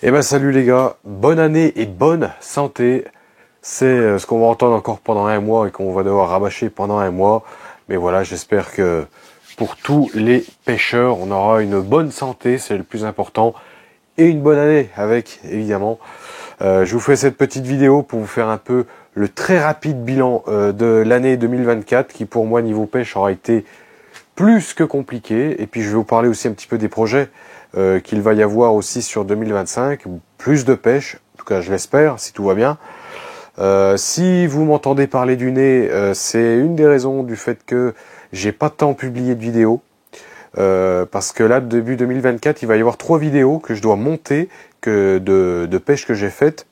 Eh ben salut les gars, bonne année et bonne santé. C'est ce qu'on va entendre encore pendant un mois et qu'on va devoir rabâcher pendant un mois. Mais voilà, j'espère que pour tous les pêcheurs, on aura une bonne santé, c'est le plus important. Et une bonne année avec, évidemment. Je vous fais cette petite vidéo pour vous faire un peu le très rapide bilan de l'année 2024 qui pour moi niveau pêche aura été plus que compliqué. Et puis je vais vous parler aussi un petit peu des projets qu'il va y avoir aussi sur 2025, plus de pêche, en tout cas je l'espère, si tout va bien. Si vous m'entendez parler du nez, c'est une des raisons du fait que j'ai pas de temps publié de vidéos, parce que là, début 2024, il va y avoir 3 vidéos que je dois monter de pêche que j'ai faites.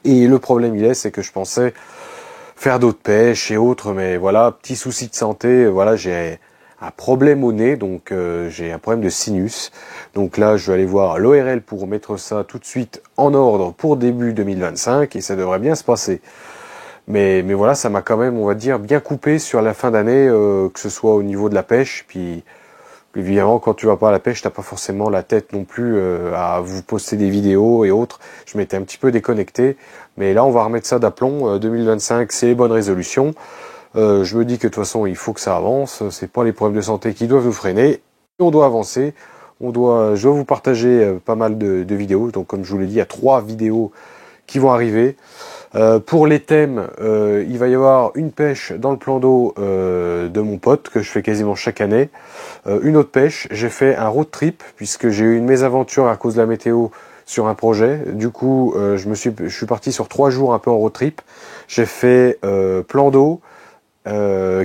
Et le problème c'est que je pensais faire d'autres pêches et autres, mais voilà, petit souci de santé, voilà, j'ai un problème au nez, donc j'ai un problème de sinus. Donc là, je vais aller voir l'ORL pour mettre ça tout de suite en ordre pour début 2025 et ça devrait bien se passer. Mais voilà, ça m'a quand même, on va dire, bien coupé sur la fin d'année, que ce soit au niveau de la pêche. Puis évidemment, quand tu vas pas à la pêche, t'as pas forcément la tête non plus à vous poster des vidéos et autres. Je m'étais un petit peu déconnecté, mais là, on va remettre ça d'aplomb. 2025, c'est les bonnes résolutions. Je me dis que de toute façon il faut que ça avance, c'est pas les problèmes de santé qui doivent nous freiner, on doit avancer, je dois vous partager pas mal de vidéos, donc comme je vous l'ai dit, il y a 3 vidéos qui vont arriver. Pour les thèmes, il va y avoir une pêche dans le plan d'eau de mon pote, que je fais quasiment chaque année, une autre pêche, j'ai fait un road trip, puisque j'ai eu une mésaventure à cause de la météo sur un projet, du coup je suis parti sur 3 jours un peu en road trip, j'ai fait plan d'eau,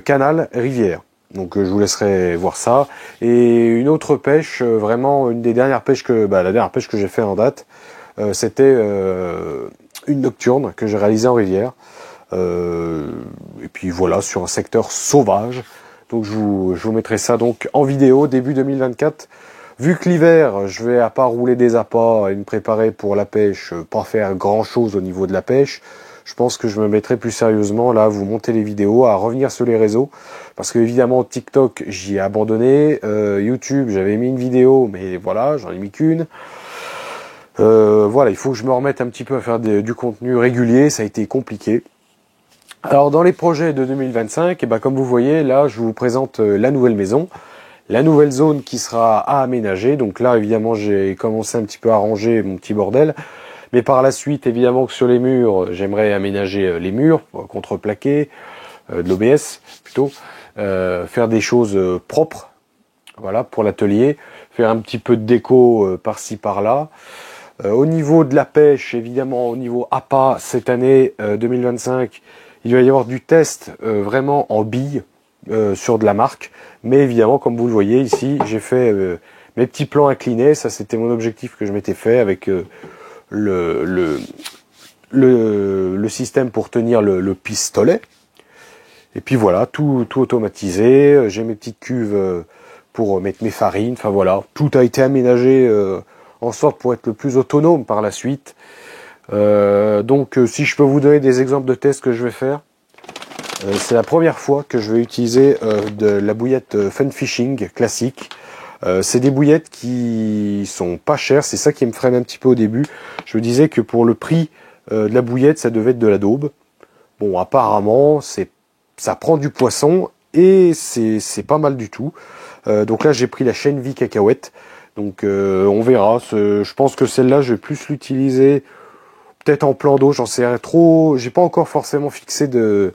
canal, rivière. Donc je vous laisserai voir ça. Et une autre pêche, vraiment une des dernières pêches que, la dernière pêche que j'ai fait en date, c'était une nocturne que j'ai réalisée en rivière. Et puis voilà, sur un secteur sauvage. Donc je vous mettrai ça donc en vidéo début 2024. Vu que l'hiver, je vais à part rouler des appâts et me préparer pour la pêche, pas faire grand chose au niveau de la pêche. Je pense que je me mettrai plus sérieusement là, à vous monter les vidéos, à revenir sur les réseaux. Parce que évidemment TikTok, j'y ai abandonné. YouTube, j'avais mis une vidéo, mais voilà, j'en ai mis qu'une. Voilà, il faut que je me remette un petit peu à faire du contenu régulier, ça a été compliqué. Alors dans les projets de 2025, et comme vous voyez, là je vous présente la nouvelle maison, la nouvelle zone qui sera à aménager. Donc là évidemment j'ai commencé un petit peu à ranger mon petit bordel. Mais par la suite, évidemment que sur les murs, j'aimerais aménager les murs, contreplaquer, de l'OBS plutôt, faire des choses propres, voilà, pour l'atelier, faire un petit peu de déco par-ci par-là. Au niveau de la pêche, évidemment, au niveau appât, cette année 2025, il va y avoir du test vraiment en billes sur de la marque. Mais évidemment, comme vous le voyez ici, j'ai fait mes petits plans inclinés. Ça, c'était mon objectif que je m'étais fait avec le système pour tenir le pistolet. Et puis voilà, tout automatisé. J'ai mes petites cuves pour mettre mes farines. Enfin voilà, tout a été aménagé en sorte pour être le plus autonome par la suite. Donc si je peux vous donner des exemples de tests que je vais faire, c'est la première fois que je vais utiliser de la bouillette Fun Fishing classique. C'est des bouillettes qui sont pas chères, c'est ça qui me freine un petit peu au début. Je me disais que pour le prix de la bouillette, ça devait être de la daube. Bon, apparemment, ça prend du poisson et c'est pas mal du tout. Donc là, j'ai pris la chaîne Vie Cacahuète. Donc on verra. Je pense que celle-là, je vais plus l'utiliser peut-être en plan d'eau. J'en sais rien trop. J'ai pas encore forcément fixé de.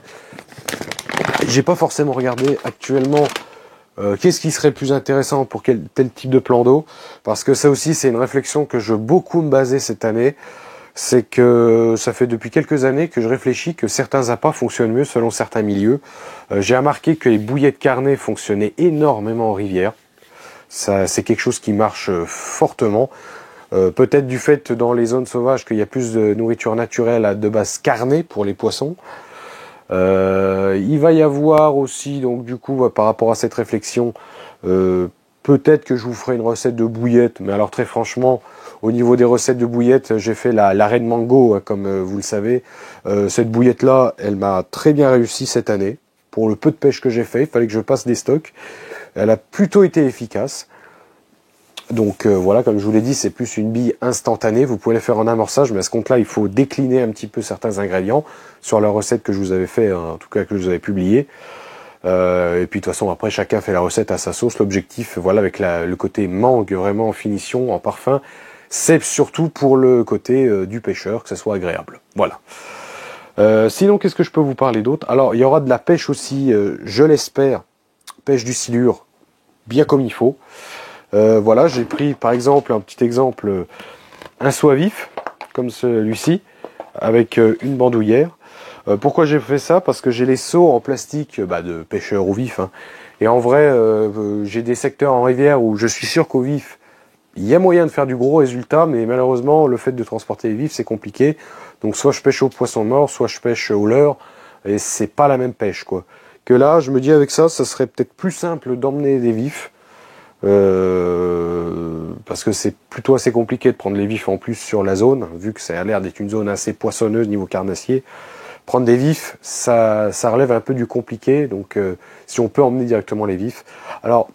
J'ai pas forcément regardé actuellement Qu'est-ce qui serait plus intéressant pour tel type de plan d'eau? Parce que ça aussi, c'est une réflexion que je veux beaucoup me baser cette année. C'est que ça fait depuis quelques années que je réfléchis que certains appâts fonctionnent mieux selon certains milieux. J'ai remarqué que les bouillets de carnet fonctionnaient énormément en rivière. Ça, c'est quelque chose qui marche fortement. Peut-être du fait dans les zones sauvages qu'il y a plus de nourriture naturelle de base carnée pour les poissons. Il va y avoir aussi, donc du coup, par rapport à cette réflexion, peut-être que je vous ferai une recette de bouillette, mais alors très franchement, au niveau des recettes de bouillette, j'ai fait la Reine Mango, hein, comme vous le savez. Cette bouillette-là, elle m'a très bien réussi cette année. Pour le peu de pêche que j'ai fait, il fallait que je passe des stocks. Elle a plutôt été efficace. Donc voilà, comme je vous l'ai dit, c'est plus une bille instantanée. Vous pouvez la faire en amorçage, mais à ce compte-là, il faut décliner un petit peu certains ingrédients sur la recette que je vous avais fait, en tout cas que je vous avais publié. Et puis de toute façon, après, chacun fait la recette à sa sauce. L'objectif, voilà, avec le côté mangue vraiment en finition, en parfum, c'est surtout pour le côté du pêcheur, que ça soit agréable. Voilà. Sinon, qu'est-ce que je peux vous parler d'autre? Alors, il y aura de la pêche aussi, je l'espère, pêche du silure, bien comme il faut. Voilà, j'ai pris par exemple, un petit exemple, un soie vif, comme celui-ci, avec une bandoulière. Pourquoi j'ai fait ça? Parce que j'ai les seaux en plastique de pêcheur au vif. Hein. Et en vrai, j'ai des secteurs en rivière où je suis sûr qu'au vif, il y a moyen de faire du gros résultat, mais malheureusement, le fait de transporter les vifs, c'est compliqué. Donc soit je pêche au poisson mort, soit je pêche au leurre, et c'est pas la même pêche, quoi. Que là, je me dis avec ça serait peut-être plus simple d'emmener des vifs, parce que c'est plutôt assez compliqué de prendre les vifs en plus sur la zone, vu que ça a l'air d'être une zone assez poissonneuse niveau carnassier. Prendre des vifs, ça relève un peu du compliqué, donc si on peut emmener directement les vifs. Alors,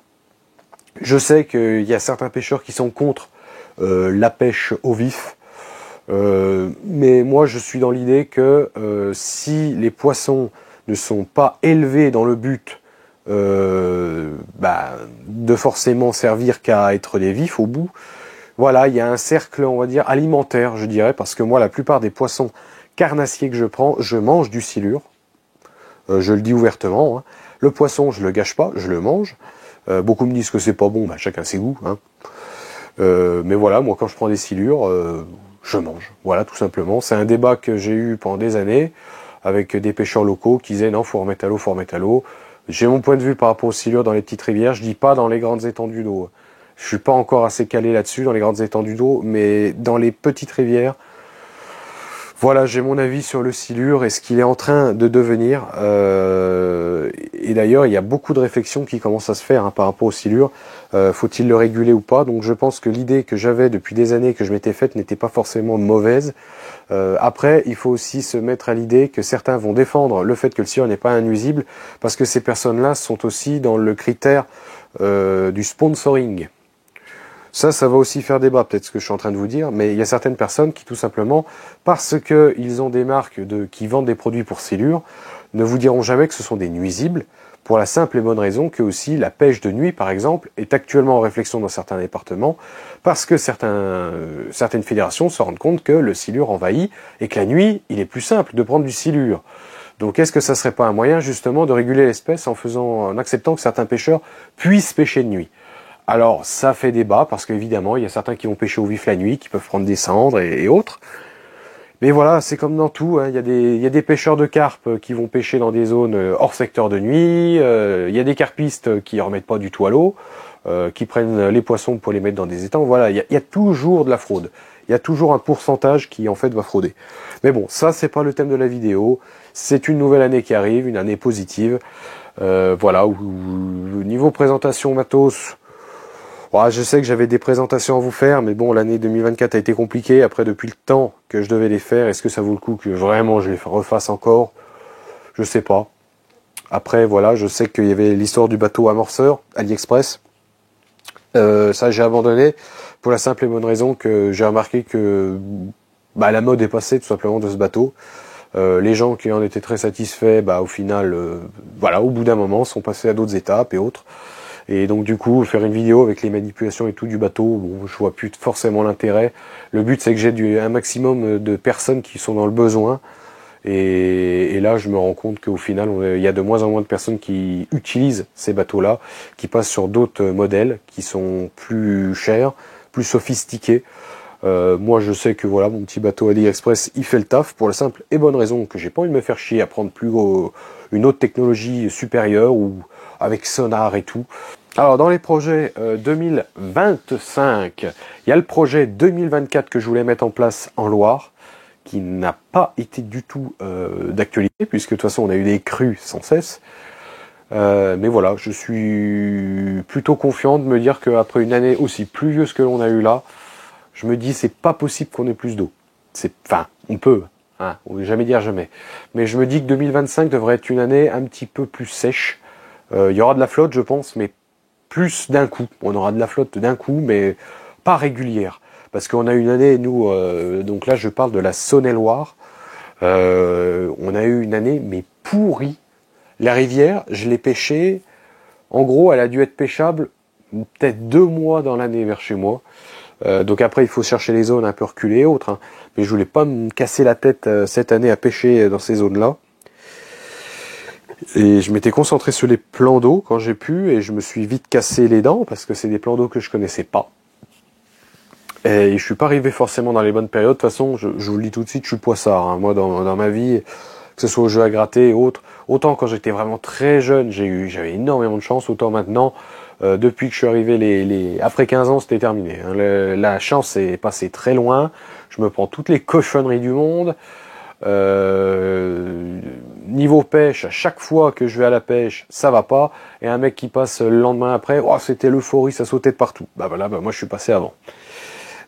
je sais qu'il y a certains pêcheurs qui sont contre la pêche au vif, mais moi je suis dans l'idée que si les poissons ne sont pas élevés dans le but de forcément servir qu'à être des vifs au bout, voilà, il y a un cercle, on va dire, alimentaire, je dirais, parce que moi, la plupart des poissons carnassiers que je prends, je mange du silure. Je le dis ouvertement. Hein. Le poisson, je le gâche pas, je le mange. Beaucoup me disent que c'est pas bon, chacun ses goûts. Hein. Mais voilà, moi, quand je prends des silures, je mange. Voilà, tout simplement. C'est un débat que j'ai eu pendant des années avec des pêcheurs locaux qui disaient non, faut remettre à l'eau, faut remettre à l'eau. J'ai mon point de vue par rapport aux silures dans les petites rivières. Je dis pas dans les grandes étendues d'eau. Je suis pas encore assez calé là-dessus dans les grandes étendues d'eau, mais dans les petites rivières, voilà, j'ai mon avis sur le silure et ce qu'il est en train de devenir. Et d'ailleurs, il y a beaucoup de réflexions qui commencent à se faire par rapport au silure. Faut-il le réguler ou pas? Donc je pense que l'idée que j'avais depuis des années, que je m'étais faite, n'était pas forcément mauvaise. Après, il faut aussi se mettre à l'idée que certains vont défendre le fait que le silure n'est pas un nuisible, parce que ces personnes-là sont aussi dans le critère du sponsoring. Ça va aussi faire débat, peut-être ce que je suis en train de vous dire, mais il y a certaines personnes qui, tout simplement, parce qu'ils ont des marques qui vendent des produits pour silure, ne vous diront jamais que ce sont des nuisibles, pour la simple et bonne raison que aussi la pêche de nuit, par exemple, est actuellement en réflexion dans certains départements, parce que certaines fédérations se rendent compte que le silure envahit, et que la nuit, il est plus simple de prendre du silure. Donc est-ce que ça serait pas un moyen, justement, de réguler l'espèce en acceptant que certains pêcheurs puissent pêcher de nuit? Alors, ça fait débat, parce qu'évidemment, il y a certains qui vont pêcher au vif la nuit, qui peuvent prendre des cendres et autres. Mais voilà, c'est comme dans tout, hein. Il y a des pêcheurs de carpes qui vont pêcher dans des zones hors secteur de nuit, il y a des carpistes qui ne remettent pas du tout à l'eau, qui prennent les poissons pour les mettre dans des étangs. Voilà, il y a toujours de la fraude. Il y a toujours un pourcentage qui, en fait, va frauder. Mais bon, ça, c'est pas le thème de la vidéo. C'est une nouvelle année qui arrive, une année positive. Voilà, où niveau présentation matos, je sais que j'avais des présentations à vous faire, mais bon, l'année 2024 a été compliquée. Après, depuis le temps que je devais les faire, est-ce que ça vaut le coup que vraiment je les refasse encore? Je sais pas. Après, voilà, je sais qu'il y avait l'histoire du bateau amorceur, AliExpress. Ça, j'ai abandonné pour la simple et bonne raison que j'ai remarqué que la mode est passée tout simplement de ce bateau. Les gens qui en étaient très satisfaits, au final, au bout d'un moment, sont passés à d'autres étapes et autres. Et donc du coup, faire une vidéo avec les manipulations et tout du bateau, bon, je vois plus forcément l'intérêt. Le but, c'est que j'ai un maximum de personnes qui sont dans le besoin. Et là, je me rends compte qu'au final, il y a de moins en moins de personnes qui utilisent ces bateaux-là, qui passent sur d'autres modèles qui sont plus chers, plus sophistiqués. Moi, je sais que voilà, mon petit bateau AliExpress, il fait le taf pour la simple et bonne raison que j'ai pas envie de me faire chier à prendre une autre technologie supérieure ou avec sonar et tout. Alors, dans les projets 2025, il y a le projet 2024 que je voulais mettre en place en Loire, qui n'a pas été du tout d'actualité, puisque de toute façon on a eu des crues sans cesse. Mais voilà, je suis plutôt confiant de me dire qu'après une année aussi pluvieuse que l'on a eu là, je me dis c'est pas possible qu'on ait plus d'eau. Enfin, on peut, hein, on ne veut jamais dire jamais. Mais je me dis que 2025 devrait être une année un petit peu plus sèche. Il y aura de la flotte, je pense, mais plus d'un coup. On aura de la flotte d'un coup, mais pas régulière. Parce qu'on a une année, nous, donc là je parle de la Saône-et-Loire, on a eu une année mais pourrie. La rivière, je l'ai pêchée, en gros elle a dû être pêchable peut-être 2 mois dans l'année vers chez moi. Donc après il faut chercher les zones un peu reculées et autres, hein. Mais je voulais pas me casser la tête cette année à pêcher dans ces zones-là. Et je m'étais concentré sur les plans d'eau quand j'ai pu, et je me suis vite cassé les dents parce que c'est des plans d'eau que je connaissais pas. Et je suis pas arrivé forcément dans les bonnes périodes. De toute façon, je vous le dis tout de suite, je suis poissard, hein. Moi, dans ma vie, que ce soit au jeu à gratter et autres, autant quand j'étais vraiment très jeune, j'avais énormément de chance, autant maintenant, depuis que je suis arrivé, après 15 ans, c'était terminé, hein. La chance est passée très loin. Je me prends toutes les cochonneries du monde. Niveau pêche, à chaque fois que je vais à la pêche, ça va pas. Et un mec qui passe le lendemain après, oh, c'était l'euphorie, ça sautait de partout. Bah voilà, moi je suis passé avant.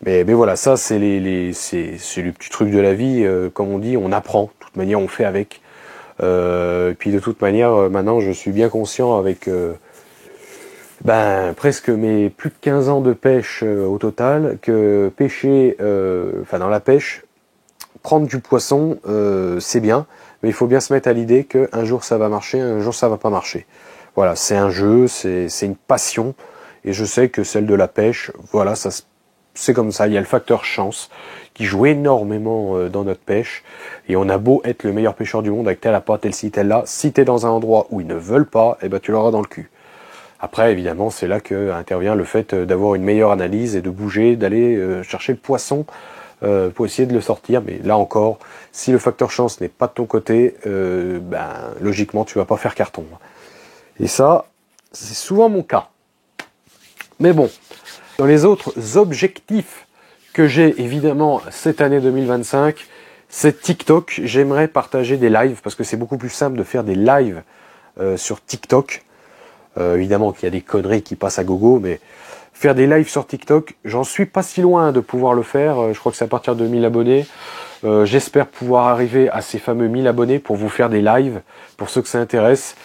Mais voilà, ça c'est les petits trucs de la vie, comme on dit, on apprend. De toute manière, on fait avec. Et puis de toute manière, maintenant, je suis bien conscient avec presque mes plus de 15 ans de pêche au total, que pêcher, dans la pêche, prendre du poisson, c'est bien, mais il faut bien se mettre à l'idée qu'un jour ça va marcher, un jour ça va pas marcher. Voilà, c'est un jeu, c'est une passion, et je sais que celle de la pêche, voilà, c'est comme ça, il y a le facteur chance qui joue énormément dans notre pêche, et on a beau être le meilleur pêcheur du monde avec tel appât, tel ci, tel là, si t'es dans un endroit où ils ne veulent pas, eh ben tu l'auras dans le cul. Après, évidemment, c'est là que intervient le fait d'avoir une meilleure analyse et de bouger, d'aller chercher le poisson pour essayer de le sortir. Mais là encore, si le facteur chance n'est pas de ton côté, logiquement, tu vas pas faire carton. Et ça, c'est souvent mon cas. Mais bon, dans les autres objectifs que j'ai évidemment cette année 2025, c'est TikTok. J'aimerais partager des lives parce que c'est beaucoup plus simple de faire des lives sur TikTok. Évidemment qu'il y a des conneries qui passent à gogo, mais faire des lives sur TikTok, j'en suis pas si loin de pouvoir le faire. Je crois que c'est à partir de 1000 abonnés. J'espère pouvoir arriver à ces fameux 1000 abonnés pour vous faire des lives, pour ceux que ça intéresse,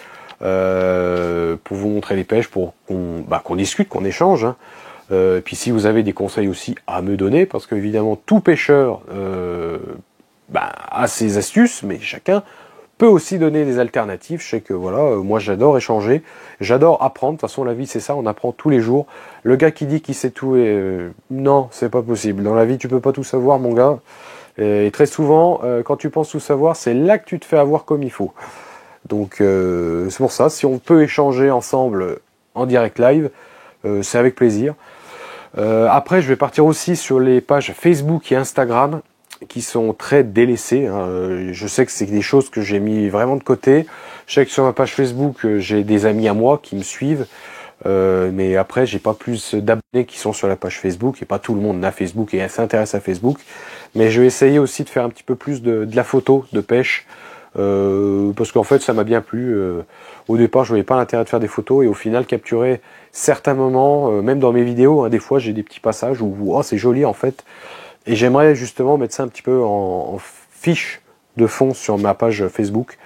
pour vous montrer les pêches, pour qu'on discute, qu'on échange, hein. Et puis si vous avez des conseils aussi à me donner, parce qu'évidemment tout pêcheur a ses astuces, mais chacun peut aussi donner des alternatives. Je sais que voilà, moi j'adore échanger, j'adore apprendre. De toute façon, la vie c'est ça, on apprend tous les jours. Le gars qui dit qu'il sait tout, non, c'est pas possible. Dans la vie, tu peux pas tout savoir, mon gars. Et très souvent, quand tu penses tout savoir, c'est là que tu te fais avoir comme il faut. Donc c'est pour ça, si on peut échanger ensemble en direct live, c'est avec plaisir. Après, je vais partir aussi sur les pages Facebook et Instagram, qui sont très délaissés, hein. Je sais que c'est des choses que j'ai mis vraiment de côté. Je sais que sur ma page Facebook, j'ai des amis à moi qui me suivent, mais après, j'ai pas plus d'abonnés qui sont sur la page Facebook, et pas tout le monde n'a Facebook et s'intéresse à Facebook. Mais je vais essayer aussi de faire un petit peu plus de la photo de pêche, parce qu'en fait, ça m'a bien plu. Au départ, je voyais pas l'intérêt de faire des photos, et au final, capturer certains moments, même dans mes vidéos, hein, des fois, j'ai des petits passages où oh, c'est joli en fait. Et j'aimerais justement mettre ça un petit peu en fiche de fond sur ma page Facebook.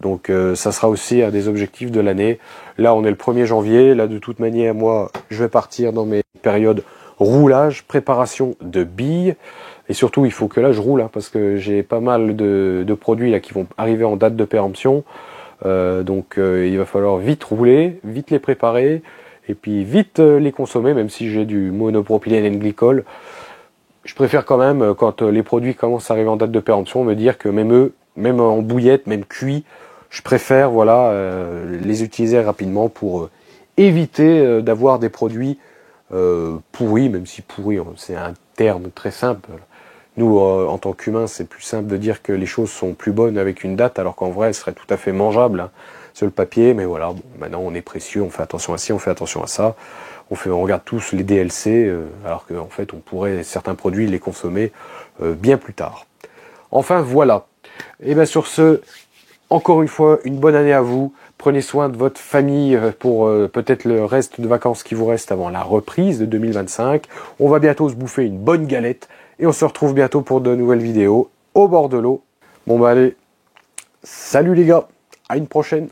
Donc ça sera aussi un des objectifs de l'année. Là, on est le 1er janvier. Là, de toute manière, moi, je vais partir dans mes périodes roulage, préparation de billes. Et surtout, il faut que là, je roule, hein, parce que j'ai pas mal de produits là qui vont arriver en date de péremption. Donc il va falloir vite rouler, vite les préparer, et puis vite les consommer, même si j'ai du monopropylène glycol. Je préfère quand même, quand les produits commencent à arriver en date de péremption, me dire que même eux, même en bouillette, même cuit. Je préfère voilà les utiliser rapidement pour éviter d'avoir des produits pourris, même si pourri c'est un terme très simple. Nous, en tant qu'humains, c'est plus simple de dire que les choses sont plus bonnes avec une date, alors qu'en vrai, elles seraient tout à fait mangeables hein, sur le papier. Mais voilà, bon, maintenant on est précieux, on fait attention à ci, on fait attention à ça. On regarde tous les DLC, alors qu'en fait, on pourrait certains produits les consommer bien plus tard. Enfin, voilà. Et bien sur ce, encore une fois, une bonne année à vous. Prenez soin de votre famille pour peut-être le reste de vacances qui vous reste avant la reprise de 2025. On va bientôt se bouffer une bonne galette et on se retrouve bientôt pour de nouvelles vidéos au bord de l'eau. Bon bah allez, salut les gars, à une prochaine.